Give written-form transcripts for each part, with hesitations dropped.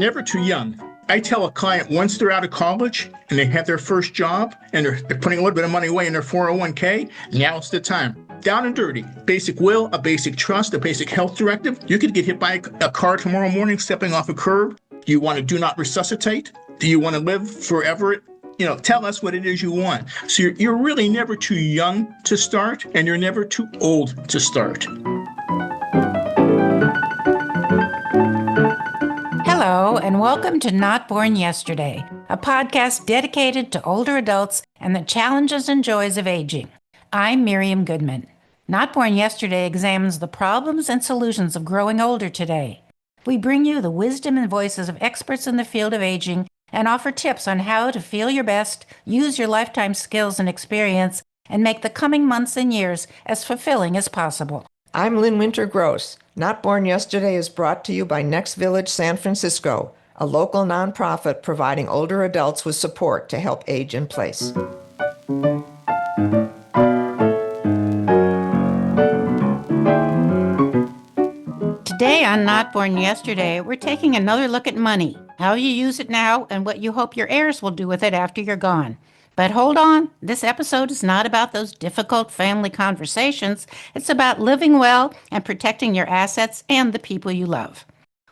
never too young. I tell a client once they're out of college and they have their first job and they're putting a little bit of money away in their 401k, now's the time. Down and dirty. Basic will, a basic trust, a basic health directive. You could get hit by a car tomorrow morning stepping off a curb. Do you want to do not resuscitate? Do you want to live forever? Tell us what it is you want. So you're really never too young to start, and you're never too old to start. Hello, and welcome to Not Born Yesterday, a podcast dedicated to older adults and the challenges and joys of aging. I'm Miriam Goodman. Not Born Yesterday examines the problems and solutions of growing older today. We bring you the wisdom and voices of experts in the field of aging and offer tips on how to feel your best, use your lifetime skills and experience, and make the coming months and years as fulfilling as possible. I'm Lynn Winter-Gross. Not Born Yesterday is brought to you by Next Village San Francisco, a local nonprofit providing older adults with support to help age in place. Today on Not Born Yesterday, we're taking another look at money, how you use it now, and what you hope your heirs will do with it after you're gone. But hold on, this episode is not about those difficult family conversations. It's about living well and protecting your assets and the people you love.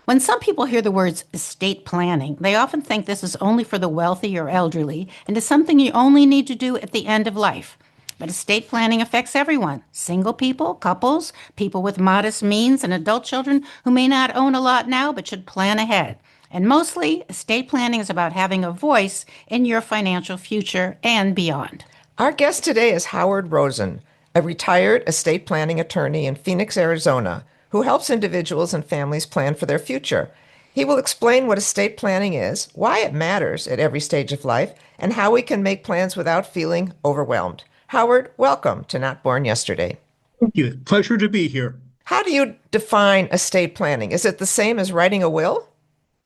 When some people hear the words estate planning, they often think this is only for the wealthy or elderly and is something you only need to do at the end of life. But estate planning affects everyone: single people, couples, people with modest means, and adult children who may not own a lot now but should plan ahead. And mostly, estate planning is about having a voice in your financial future and beyond. Our guest today is Howard Rosen, a retired estate planning attorney in Phoenix, Arizona, who helps individuals and families plan for their future. He will explain what estate planning is, why it matters at every stage of life, and how we can make plans without feeling overwhelmed. Howard, welcome to Not Born Yesterday. Thank you. Pleasure to be here. How do you define estate planning? Is it the same as writing a will?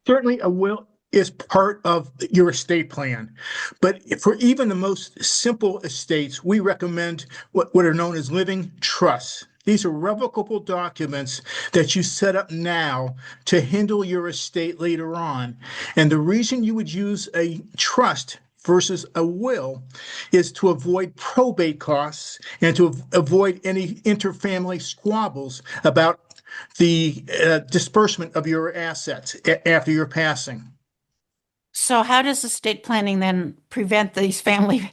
Certainly, a will is part of your estate plan. But for even the most simple estates, we recommend what are known as living trusts. These are revocable documents that you set up now to handle your estate later on. And the reason you would use a trust versus a will is to avoid probate costs and to avoid any interfamily squabbles about the disbursement of your assets after your passing. So how does estate planning then prevent these family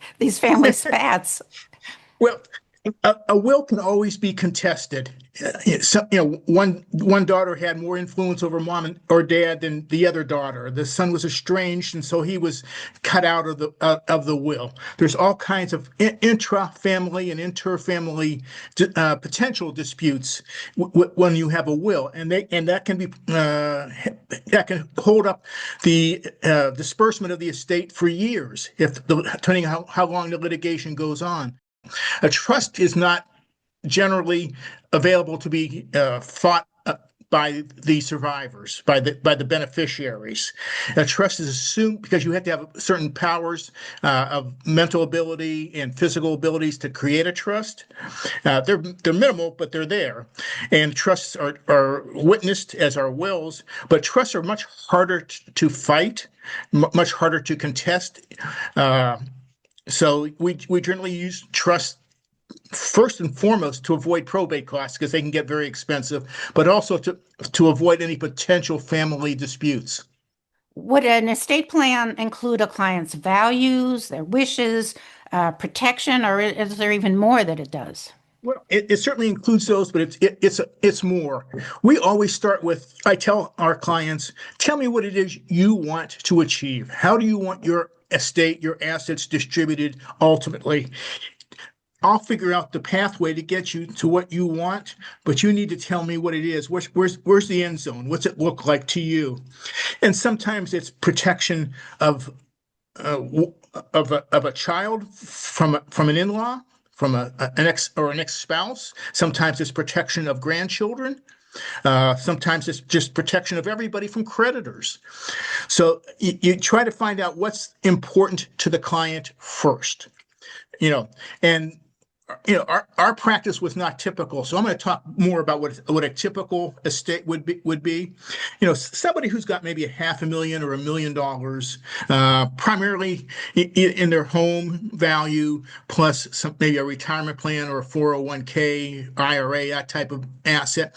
spats? Well, a will can always be contested. One daughter had more influence over mom or dad than the other daughter. The son was estranged, and so he was cut out of the will. There's all kinds of intra-family and inter-family potential disputes when you have a will, and that can be that can hold up the disbursement of the estate for years, depending on how long the litigation goes on. A trust is not generally available to be fought by the survivors, by the beneficiaries. A trust is assumed because you have to have certain powers of mental ability and physical abilities to create a trust. They're minimal, but they're there. And trusts are witnessed as our wills, but trusts are much harder to fight, much harder to contest. So we generally use trust first and foremost to avoid probate costs because they can get very expensive, but also to avoid any potential family disputes. Would an estate plan include a client's values, their wishes, protection, or is there even more that it does? Well, it certainly includes those, but it's more. We always start with, I tell our clients, tell me what it is you want to achieve. How do you want your estate, your assets distributed ultimately? I'll figure out the pathway to get you to what you want, but you need to tell me what it is. Where's the end zone? What's it look like to you? And sometimes it's protection of a child from an in-law, from an ex-spouse. Sometimes it's protection of grandchildren. Sometimes it's just protection of everybody from creditors. So you try to find out what's important to the client first, and our practice was not typical. So I'm going to talk more about what a typical estate would be. Somebody who's got maybe $500,000 or $1 million, primarily in their home value, plus maybe a retirement plan or a 401k, IRA, that type of asset,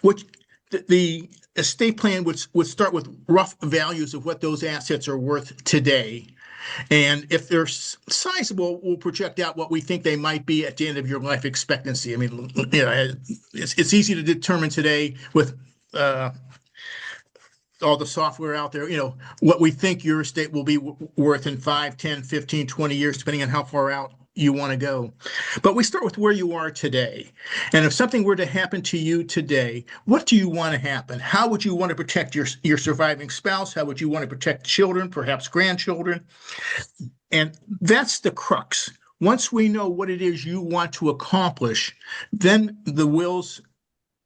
which the estate plan would start with rough values of what those assets are worth today. And if they're sizable, we'll project out what we think they might be at the end of your life expectancy. I mean, it's easy to determine today with all the software out there, what we think your estate will be worth in 5, 10, 15, 20 years, depending on how far out you want to go. But we start with where you are today. And if something were to happen to you today, what do you want to happen? How would you want to protect your surviving spouse? How would you want to protect children, perhaps grandchildren? And that's the crux. Once we know what it is you want to accomplish, then the wills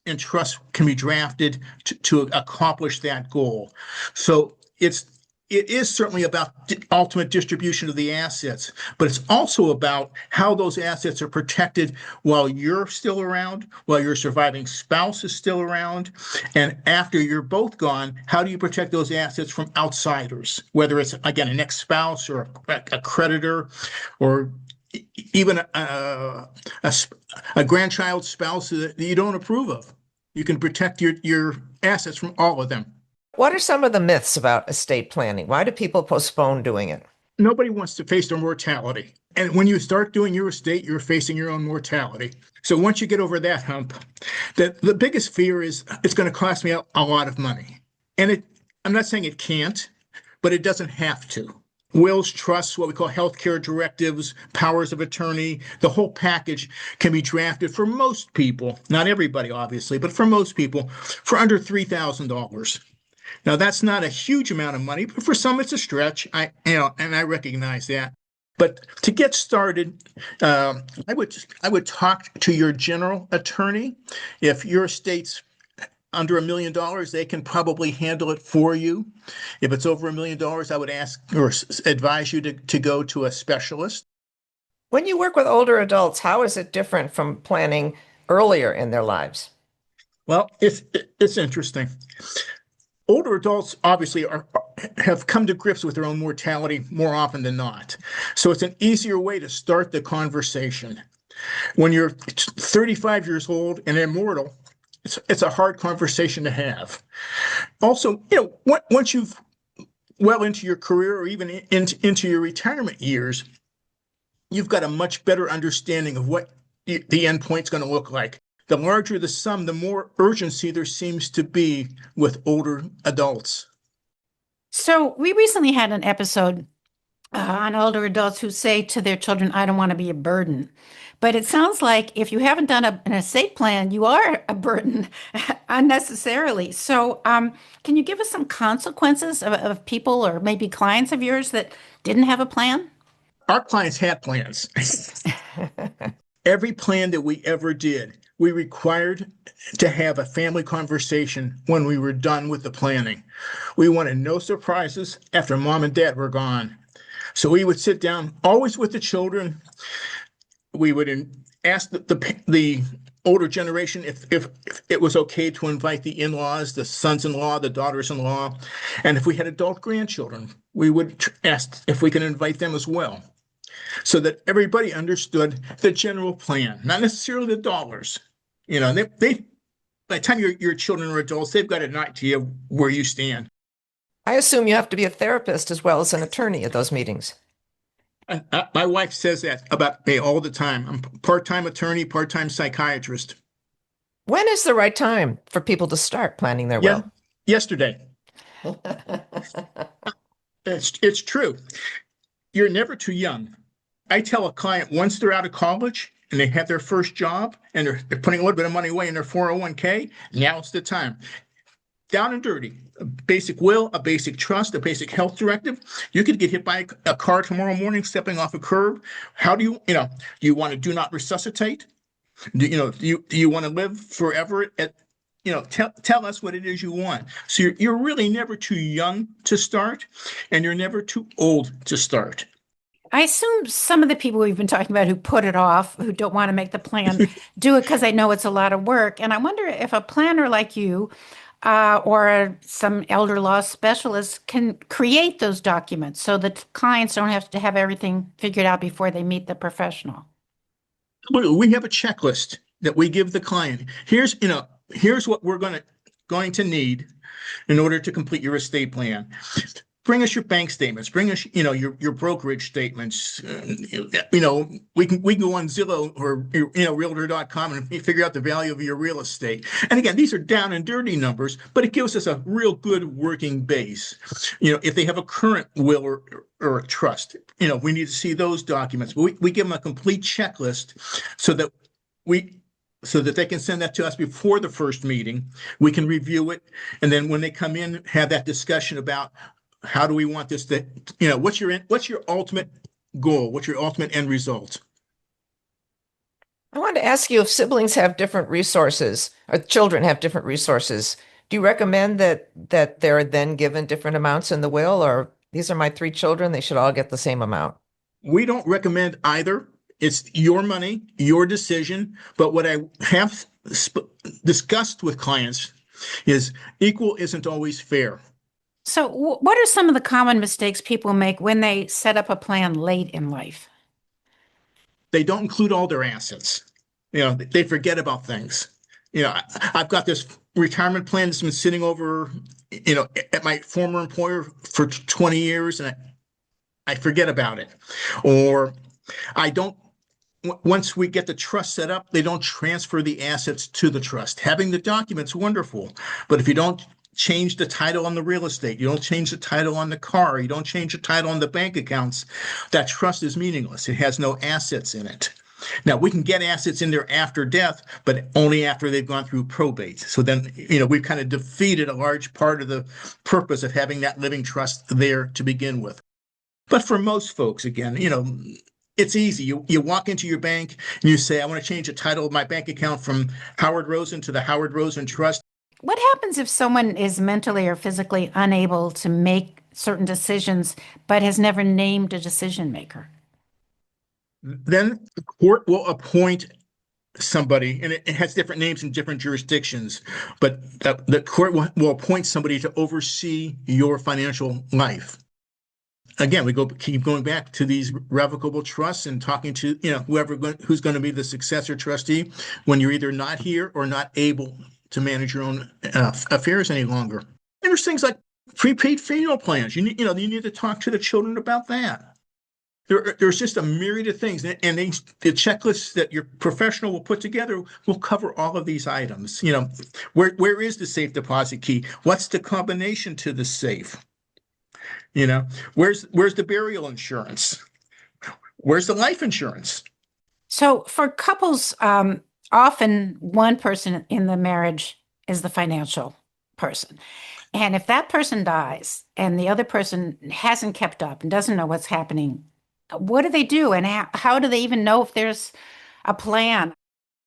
and trusts can be drafted to accomplish that goal. So it is certainly about ultimate distribution of the assets, but it's also about how those assets are protected while you're still around, while your surviving spouse is still around, and after you're both gone, how do you protect those assets from outsiders, whether it's, again, an ex-spouse or a creditor or even a grandchild's spouse that you don't approve of. You can protect your assets from all of them. What are some of the myths about estate planning? Why do people postpone doing it? Nobody wants to face their mortality. And when you start doing your estate, you're facing your own mortality. So once you get over that hump, the biggest fear is it's going to cost me a lot of money. And I'm not saying it can't, but it doesn't have to. Wills, trusts, what we call healthcare directives, powers of attorney, the whole package can be drafted for most people, not everybody, obviously, but for most people, for under $3,000. Now, that's not a huge amount of money, but for some it's a stretch. And I recognize that. But to get started, I would talk to your general attorney. If your estate's under $1 million, they can probably handle it for you. If it's over $1 million, I would ask or advise you to go to a specialist. When you work with older adults, how is it different from planning earlier in their lives? Well, it's interesting. Older adults obviously have come to grips with their own mortality more often than not. So it's an easier way to start the conversation. When you're 35 years old and immortal, it's a hard conversation to have. Also, once you've well into your career or even into your retirement years, you've got a much better understanding of what the end point's going to look like. The larger the sum, the more urgency there seems to be with older adults. So we recently had an episode on older adults who say to their children, I don't want to be a burden. But it sounds like if you haven't done an estate plan, you are a burden unnecessarily. So can you give us some consequences of people or maybe clients of yours that didn't have a plan? Our clients had plans. Every plan that we ever did, we required to have a family conversation when we were done with the planning. We wanted no surprises after mom and dad were gone. So we would sit down always with the children. We would ask the older generation if it was okay to invite the in-laws, the sons-in-law, the daughters-in-law. And if we had adult grandchildren, we would ask if we can invite them as well, so that everybody understood the general plan, not necessarily the dollars. They by the time your children are adults, they've got an idea where you stand. I assume you have to be a therapist as well as an attorney at those meetings. My wife says that about me all the time. I'm part-time attorney, part-time psychiatrist. When is the right time for people to start planning their will? Yesterday. It's true. You're never too young. I tell a client once they're out of college and they have their first job and they're putting a little bit of money away in their 401k, now's the time. Down and dirty. A basic will, a basic trust, a basic health directive. You could get hit by a car tomorrow morning stepping off a curb. How do do you want to do not resuscitate? Do you want to live forever tell us what it is you want. So you're really never too young to start, and you're never too old to start. I assume some of the people we've been talking about who put it off, who don't want to make the plan, do it because they know it's a lot of work. And I wonder if a planner like you or some elder law specialist can create those documents so that clients don't have to have everything figured out before they meet the professional. We have a checklist that we give the client. Here's what we're going to need in order to complete your estate plan. Bring us your bank statements. Bring us, your brokerage statements. We can go on Zillow or Realtor.com and figure out the value of your real estate. And again, these are down and dirty numbers, but it gives us a real good working base. If they have a current will or a trust, we need to see those documents. But we give them a complete checklist so that they can send that to us before the first meeting. We can review it, and then when they come in, have that discussion about how do we want this to, what's your ultimate goal? What's your ultimate end result? I wanted to ask you if siblings have different resources or children have different resources. Do you recommend that they're then given different amounts in the will, or these are my three children, they should all get the same amount? We don't recommend either. It's your money, your decision. But what I have discussed with clients is equal isn't always fair. So, what are some of the common mistakes people make when they set up a plan late in life? They don't include all their assets. They forget about things. I've got this retirement plan that's been sitting over, at my former employer for 20 years, and I forget about it. Or I don't, once we get the trust set up, they don't transfer the assets to the trust. Having the documents, wonderful. But if you don't change the title on the real estate, you don't change the title on the car, you don't change the title on the bank accounts, that trust is meaningless. It has no assets in it. Now, we can get assets in there after death, but only after they've gone through probate. So then, we've kind of defeated a large part of the purpose of having that living trust there to begin with. But for most folks, again, it's easy. You walk into your bank and you say, I want to change the title of my bank account from Howard Rosen to the Howard Rosen Trust. What happens if someone is mentally or physically unable to make certain decisions but has never named a decision maker? Then the court will appoint somebody, and it has different names in different jurisdictions, but the court will appoint somebody to oversee your financial life. Again, keep going back to these revocable trusts and talking to who's going to be the successor trustee when you're either not here or not able to manage your own affairs any longer. And there's things like prepaid funeral plans. You need to talk to the children about that. There's just a myriad of things, and the checklists that your professional will put together will cover all of these items. Where is the safe deposit key? What's the combination to the safe? Where's the burial insurance? Where's the life insurance? So for couples, often one person in the marriage is the financial person. And if that person dies and the other person hasn't kept up and doesn't know what's happening, what do they do? And how do they even know if there's a plan?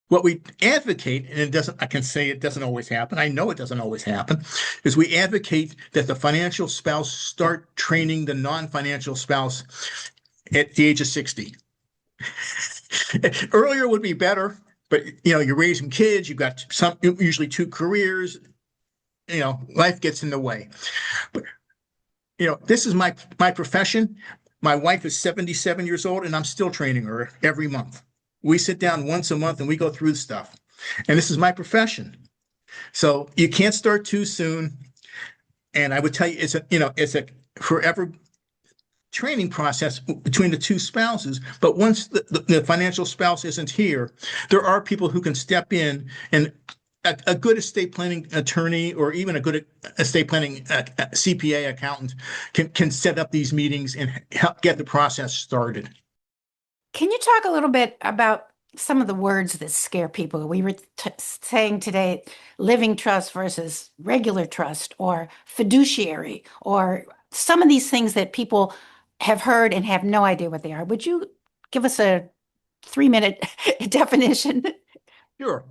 What we advocate, and I can say it doesn't always happen, I know it doesn't always happen, is we advocate that the financial spouse start training the non-financial spouse at the age of 60. Earlier would be better, but you're raising kids, you've got usually two careers, life gets in the way. But this is my profession. My wife is 77 years old, and I'm still training her every month. We sit down once a month and we go through stuff. And this is my profession. So you can't start too soon. And I would tell you, it's a forever training process between the two spouses. But once the financial spouse isn't here, there are people who can step in, and a good estate planning attorney or even a good estate planning CPA accountant can set up these meetings and help get the process started. Can you talk a little bit about some of the words that scare people? We were saying today, living trust versus regular trust, or fiduciary, or some of these things that people have heard and have no idea what they are. Would you give us a 3-minute definition? Sure.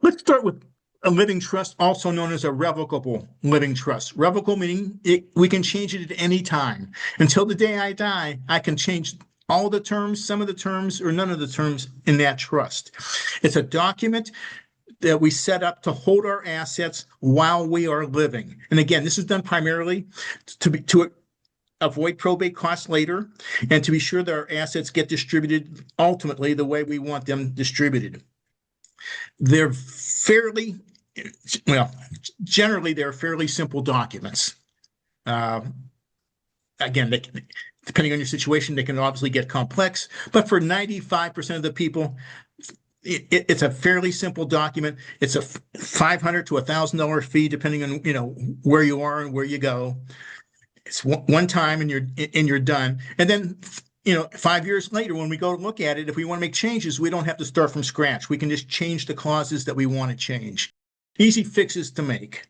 Let's start with a living trust, also known as a revocable living trust. Revocable meaning we can change it at any time. Until the day I die, I can change all the terms, some of the terms, or none of the terms in that trust. It's a document that we set up to hold our assets while we are living. And again, this is done primarily to avoid probate costs later and to be sure that our assets get distributed ultimately the way we want them distributed. They're fairly, well, generally they're fairly simple documents. Again, depending on your situation, they can obviously get complex, but for 95% of the people, it's a fairly simple document. It's a $500 to $1,000 fee, depending on where you are and where you go. It's one time and you're done. And then 5 years later, when we go to look at it, if we want to make changes, we don't have to start from scratch. We can just change the clauses that we want to change. Easy fixes to make.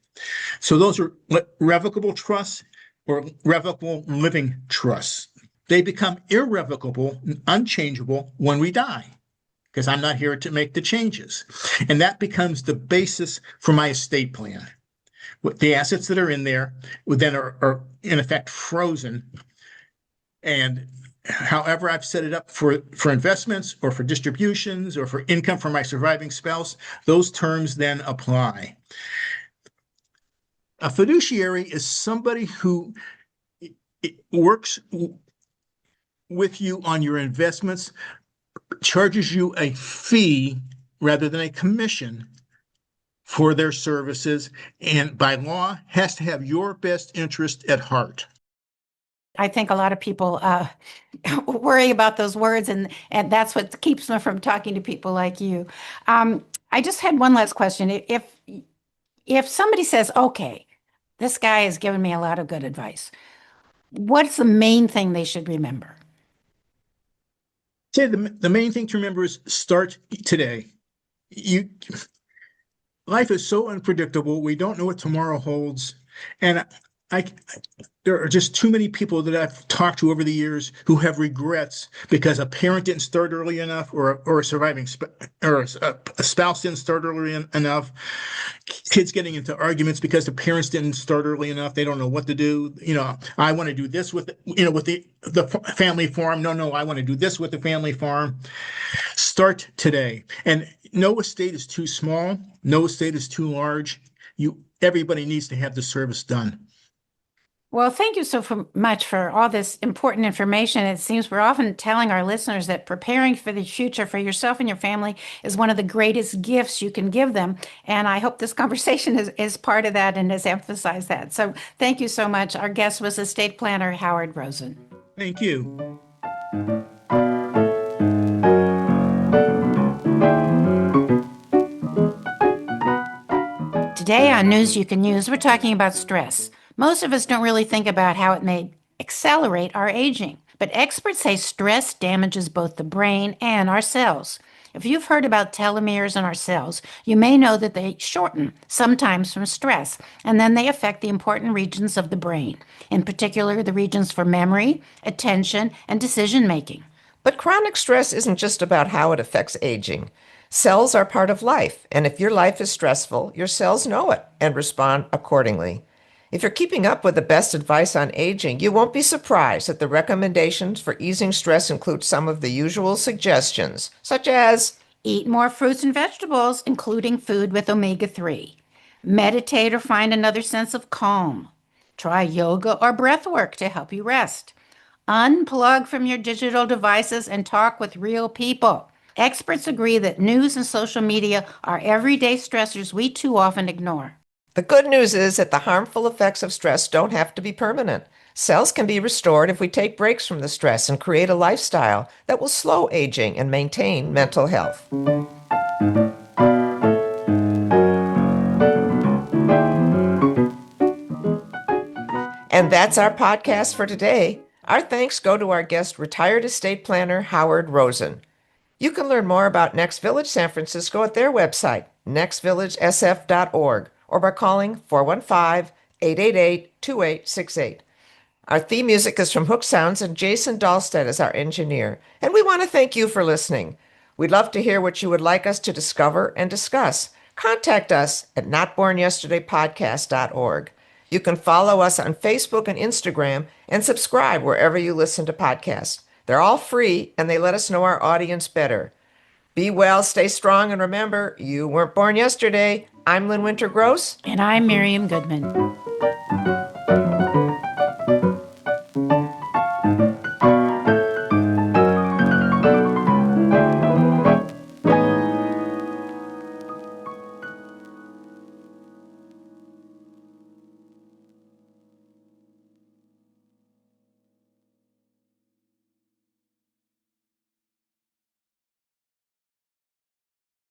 So those are revocable trusts or revocable living trusts. They become irrevocable, unchangeable when we die, because I'm not here to make the changes. And that becomes the basis for my estate plan. The assets that are in there then are in effect frozen. And however I've set it up for investments or for distributions or for income from my surviving spouse, those terms then apply. A fiduciary is somebody who works with you on your investments, charges you a fee rather than a commission for their services, and by law has to have your best interest at heart. I think a lot of people worry about those words, and that's what keeps them from talking to people like you. I just had one last question. If somebody says, okay, this guy has given me a lot of good advice, what's the main thing they should remember? Say the main thing to remember is start today. Life is so unpredictable. We don't know what tomorrow holds. And there are just too many people that I've talked to over the years who have regrets because a parent didn't start early enough, or a surviving or a spouse didn't start early enough. Kids getting into arguments because the parents didn't start early enough. They don't know what to do. I want to do this with the family farm. No, I want to do this with the family farm. Start today. And no estate is too small. No estate is too large. Everybody needs to have the service done. Well, thank you so much for all this important information. It seems we're often telling our listeners that preparing for the future for yourself and your family is one of the greatest gifts you can give them. And I hope this conversation is part of that and has emphasized that. So thank you so much. Our guest was estate planner Howard Rosen. Thank you. Today on News You Can Use, we're talking about stress. Most of us don't really think about how it may accelerate our aging, but experts say stress damages both the brain and our cells. If you've heard about telomeres in our cells, you may know that they shorten, sometimes from stress, and then they affect the important regions of the brain, in particular the regions for memory, attention, and decision making. But chronic stress isn't just about how it affects aging. Cells are part of life, and if your life is stressful, your cells know it and respond accordingly. If you're keeping up with the best advice on aging, you won't be surprised that the recommendations for easing stress include some of the usual suggestions, such as eat more fruits and vegetables, including food with omega-3. Meditate or find another sense of calm. Try yoga or breath work to help you rest. Unplug from your digital devices and talk with real people. Experts agree that news and social media are everyday stressors we too often ignore. The good news is that the harmful effects of stress don't have to be permanent. Cells can be restored if we take breaks from the stress and create a lifestyle that will slow aging and maintain mental health. And that's our podcast for today. Our thanks go to our guest, retired estate planner Howard Rosen. You can learn more about Next Village San Francisco at their website, nextvillagesf.org, or by calling 415-888-2868. Our theme music is from Hook Sounds, and Jason Dahlstedt is our engineer. And we want to thank you for listening. We'd love to hear what you would like us to discover and discuss. contact us at notbornyesterdaypodcast.org. You can follow us on Facebook and Instagram and subscribe wherever you listen to podcasts. They're all free and they let us know our audience better. Be well, stay strong, and remember, you weren't born yesterday. I'm Lynn Winter Gross. And I'm Miriam Goodman.